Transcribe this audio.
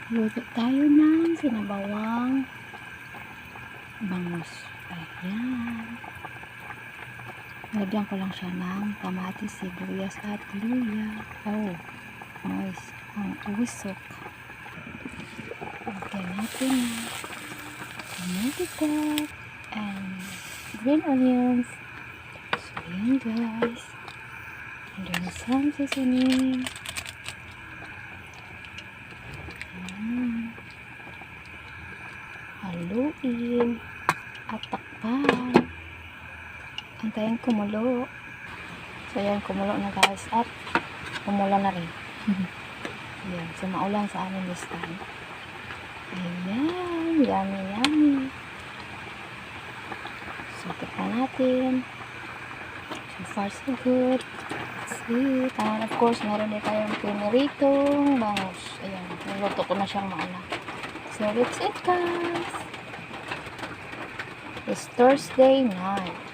Luto tayo ng sinabawang bangus. Ayan. Lagyan ko lang siya ng kamatis, sibuyas at luya. Oh, nice. Ang usok. Lagyan natin ng mantika and green onions. So, ayan guys. And then some seasoning. Haluin at takpan. Antayin kumulo. So yan, kumulo na guys at umula na rin. Ayan, so maulan sa amin this time. Ayan, yummy yummy. So tikman natin. So far so good. That's it. And of course meron din tayong piniritong bangus. Ayan, niluto ko na siyang mauna. So that's it guys. It's Thursday night.